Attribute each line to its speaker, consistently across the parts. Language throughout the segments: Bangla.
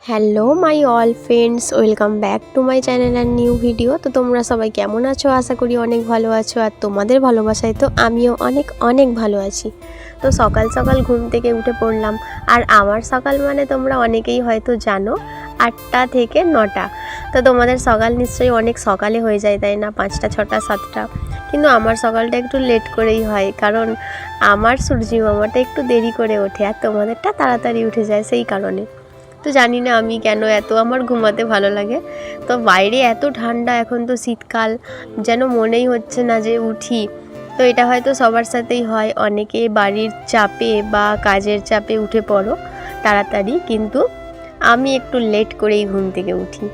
Speaker 1: Hello my all friends, welcome back to my channel and new video. তো তোমরা সবাই কেমন আছো? আশা করি অনেক ভালো আছো, আর তোমাদের ভালোবাসায় তো আমিও অনেক অনেক ভালো আছি। তো সকাল সকাল ঘুম থেকে উঠে পড়লাম। আর আমার সকাল মানে তোমরা অনেকেই হয়তো জানো 8টা থেকে 9টা। তো তোমাদের সকাল নিশ্চয়ই অনেক সকালে হয়ে যায়, তাই না? 5টা 6টা 7টা। কিন্তু আমার সকালটা একটু লেট করেই হয়, কারণ আমার সূর্যি মামাটা একটু দেরি করে ওঠে আর তোমাদেরটা তাড়াতাড়ি উঠে যায়, সেই কারণে। তো জানি না আমি কেন এত আমার ঘুমাতে ভালো লাগে। তো বাইরে এত ঠান্ডা, এখন তো শীতকাল, যেন মনেই হচ্ছে না যে উঠি। তো এটা হয়তো সবার সাথেই হয়, অনেকে বাড়ির চাপে বা কাজের চাপে উঠে পড়ো তাড়াতাড়ি, কিন্তু আমি একটু লেট করেই ঘুম থেকে উঠি।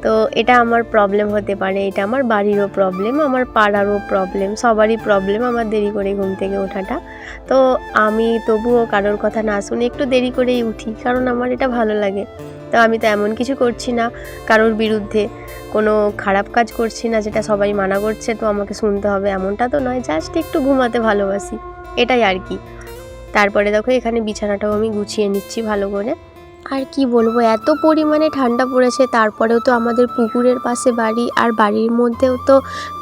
Speaker 1: তো এটা আমার প্রবলেম হতে পারে, এটা আমার বাড়িরও প্রবলেম, আমার পাড়ারও প্রবলেম, সবারই প্রবলেম আমার দেরি করে ঘুম থেকে ওঠাটা। তো আমি তবুও কারোর কথা না শুনে একটু দেরি করেই উঠি, কারণ আমার এটা ভালো লাগে। তো আমি তো এমন কিছু করছি না কারোর বিরুদ্ধে, কোনো খারাপ কাজ করছি না যেটা সবাই মানা করছে তো আমাকে শুনতে হবে, এমনটা তো নয়। জাস্ট একটু ঘুমাতে ভালোবাসি, এটাই আর কি। তারপরে দেখো এখানে বিছানাটাও আমি গুছিয়ে নিচ্ছি ভালো করে। আর কি বলবো, এত পরিমাণে ঠান্ডা পড়েছে, তারপরেও তো আমাদের পুকুরের পাশে বাড়ি, আর বাড়ির মধ্যেও তো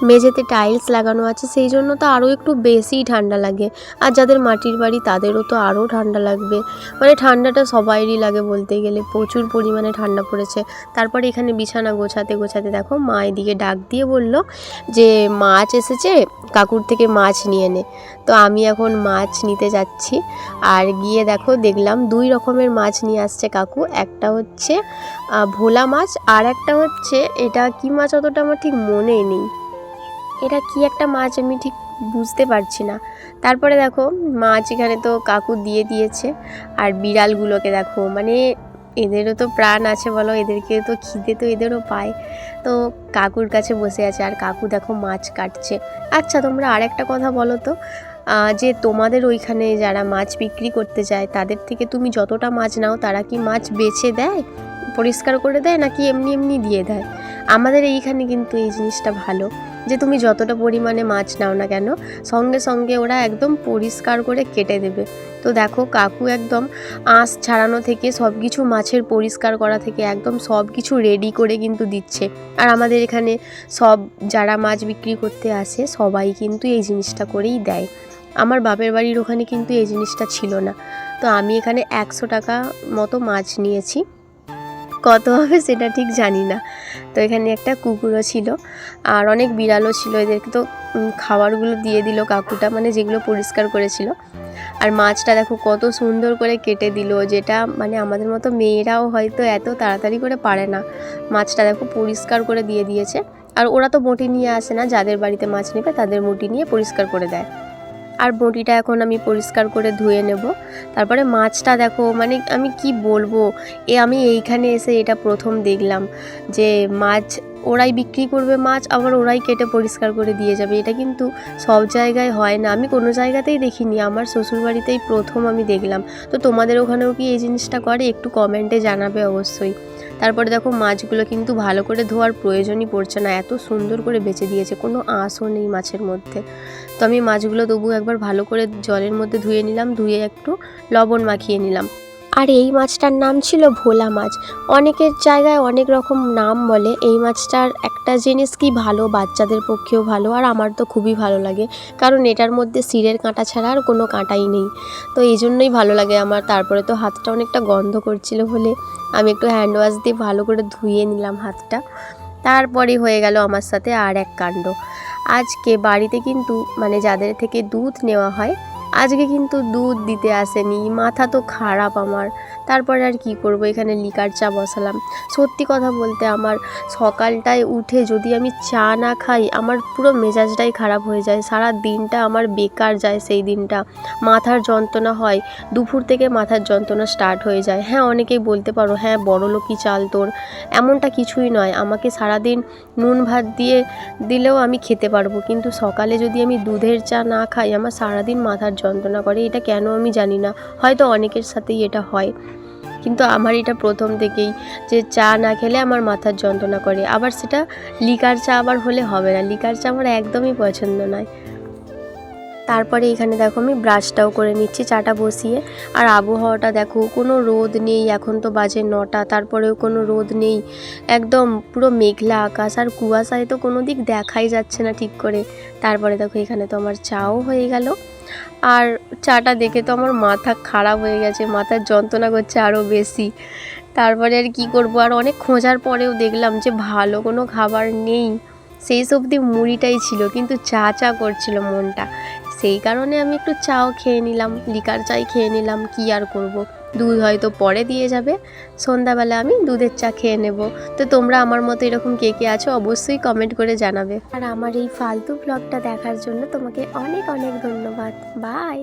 Speaker 1: মেঝেতে টাইলস লাগানো আছে, সেই জন্য তো আরও একটু বেশিই ঠান্ডা লাগে। আর যাদের মাটির বাড়ি তাদেরও তো আরও ঠান্ডা লাগবে, মানে ঠান্ডাটা সবাইরই লাগে বলতে গেলে, প্রচুর পরিমাণে ঠান্ডা পড়েছে। তারপরে এখানে বিছানা গোছাতে গোছাতে দেখো মা এদিকে ডাক দিয়ে বলল যে মাছ এসেছে, কাকুর থেকে মাছ নিয়ে নে। তো আমি এখন মাছ নিতে যাচ্ছি, আর গিয়ে দেখো দেখলাম 2 রকমের মাছ নিয়ে আসছে কাকু। একটা হচ্ছে ভোলা মাছ, আর একটা হচ্ছে এটা কি মাছ অতটা আমার ঠিক মনে নেই, এটা কি একটা মাছ আমি ঠিক বুঝতে পারছি না। তারপরে দেখো মাছ এখানে তো কাকু দিয়ে দিয়েছে। আর বিড়ালগুলোকে দেখো, মানে এদেরও তো প্রাণ আছে বলো, এদেরকে তো খিদে তো এদেরও পায়। তো কাকুর কাছে বসে আছে আর কাকু দেখো মাছ কাটছে। আচ্ছা তোমরা আর একটা কথা বলো তো, যে তোমাদের ওইখানে যারা মাছ বিক্রি করতে যায় তাদের থেকে তুমি যতটা মাছ নাও, তারা কি মাছ বেছে দেয়, পরিষ্কার করে দেয়, নাকি এমনি এমনি দিয়ে দেয়? আমাদের এইখানে কিন্তু এই জিনিসটা ভালো, যে তুমি যতটা পরিমাণে মাছ নাও না কেন, সঙ্গে সঙ্গে ওরা একদম পরিষ্কার করে কেটে দেবে। তো দেখো কাকু একদম আঁশ ছাড়ানো থেকে সব কিছু, মাছের পরিষ্কার করা থেকে একদম সব কিছু রেডি করে কিন্তু দিচ্ছে। আর আমাদের এখানে সব যারা মাছ বিক্রি করতে আসে সবাই কিন্তু এই জিনিসটা করেই দেয়। আমার বাপের বাড়ির ওখানে কিন্তু এই জিনিসটা ছিল না। তো আমি এখানে 100 টাকা মতো মাছ নিয়েছি, কত হবে সেটা ঠিক জানি না। তো এখানে একটা কুকুরও ছিল আর অনেক বিড়ালও ছিল, এদেরকে তো খাবারগুলো দিয়ে দিল কাকুটা, মানে যেগুলো পরিষ্কার করেছিল। আর মাছটা দেখো কত সুন্দর করে কেটে দিল, যেটা মানে আমাদের মতো মেয়েরাও হয়তো এত তাড়াতাড়ি করে পারে না। মাছটা দেখো পরিষ্কার করে দিয়ে দিয়েছে। আর ওরা তো বঁটি নিয়ে আসে না, যাদের বাড়িতে মাছ নেবে তাদের বঁটি নিয়ে পরিষ্কার করে দেয়। আর বঁটিটা এখন আমি পরিষ্কার করে ধুয়ে নেব। তারপরে মাছটা দেখো, মানে আমি কি বলবো, আমি এইখানে এসে এটা প্রথম দেখলাম যে মাছ ওরাই বিক্রি করবে, মাছ আবার ওরাই কেটে পরিষ্কার করে দিয়ে যাবে। এটা কিন্তু সব জায়গায় হয় না, আমি কোনো জায়গাতেই দেখিনি, আমার শ্বশুরবাড়িতেই প্রথম আমি দেখলাম। তো তোমাদের ওখানেও কি এই জিনিসটা করে? একটু কমেন্টে জানাবে অবশ্যই। তারপরে দেখো মাছগুলো কিন্তু ভালো করে ধোয়ার প্রয়োজনই পড়ছে না, এত সুন্দর করে বেছে দিয়েছে, কোনো আঁশও নেই মাছের মধ্যে। তো আমি মাছগুলো তবু একবার ভালো করে জলের মধ্যে ধুয়ে নিলাম, ধুয়ে একটু লবণ মাখিয়ে নিলাম। আর এই মাছটার নাম ছিল ভোলা মাছ। অনেকের জায়গায় অনেক রকম নাম বলে। এই মাছটার একটা জিনিস কি ভালো, বাচ্চাদের পক্ষেও ভালো, আর আমার তো খুবই ভালো লাগে, কারণ এটার মধ্যে শিরের কাঁটা ছাড়া আর কোনো কাঁটাই নেই। তো এই জন্যই ভালো লাগে আমার। তারপরে তো হাতটা অনেকটা গন্ধ করছিল বলে আমি একটু হ্যান্ড ওয়াশ দিয়ে ভালো করে ধুয়ে নিলাম হাতটা। তারপরে হয়ে গেল আমার সাথে আর এক কাণ্ড। আজকে বাড়িতে কিন্তু মানে যাদের থেকে দুধ নেওয়া হয়, আজকে কিন্তু দুধ দিতে আসেনি। মাথা তো খারাপ আমার। তারপরে আর কি করব, এখানে লিকার চা বসালাম। সত্যি কথা বলতে আমার সকালটায় উঠে যদি আমি চা না খাই, আমার পুরো মেজাজটাই খারাপ হয়ে যায়, সারা দিনটা আমার বেকার যায়। সেই দিনটা মাথার যন্ত্রণা হয়, দুপুর থেকে মাথার যন্ত্রণা স্টার্ট হয়ে যায়। হ্যাঁ, অনেকেই বলতে পারো হ্যাঁ বড়লোকি চাল তোর, এমনটা কিছুই নয়। আমাকে সারাদিন নুন ভাত দিয়ে দিলেও আমি খেতে পারবো, কিন্তু সকালে যদি আমি দুধের চা না খাই, আমার সারাদিন মাথার যন্ত্রণা করে। এটা কেন আমি জানি না, হয়তো অনেকের সাথেই এটা হয়, কিন্তু আমার এটা প্রথম থেকেই, যে চা না খেলে আমার মাথার যন্ত্রণা করে। আবার সেটা লিকার চা আবার হলে হবে না, লিকার চা আমার একদমই পছন্দ নয়। তারপরে এখানে দেখো আমি ব্রাশটাও করে নিচ্ছি চাটা বসিয়ে। আর আবহাওয়াটা দেখো, কোনো রোদ নেই, এখন তো বাজে 9টা, তারপরেও কোনো রোদ নেই, একদম পুরো মেঘলা আকাশ, আর কুয়াশায় তো কোনো দিক দেখাই যাচ্ছে না ঠিক করে। তারপরে দেখো এখানে তো আমার চাও হয়ে গেল। আর চাটা দেখে তো আমার মাথা খারাপ হয়ে গেছে, মাথার যন্ত্রণা করছে আরও বেশি। তারপরে আর কি করব, আর অনেক খোঁজার পরেও দেখলাম যে ভালো কোনো খাবার নেই। সেই অবধি মুড়িটাই ছিল, কিন্তু চা চা করছিল মনটা, সেই কারণে আমি একটু চাও খেয়ে নিলাম, লিকার চাই খেয়ে নিলাম। কি আর করব, দুধ হয়তো পরে দিয়ে যাবে, সন্ধ্যাবেলা আমি দুধের চা খেয়ে নেব। তো তোমরা আমার মতো এরকম কে কে আছো অবশ্যই কমেন্ট করে জানাবে। আর আমার এই ফালতু ব্লগটা দেখার জন্য তোমাকে অনেক অনেক ধন্যবাদ। বাই।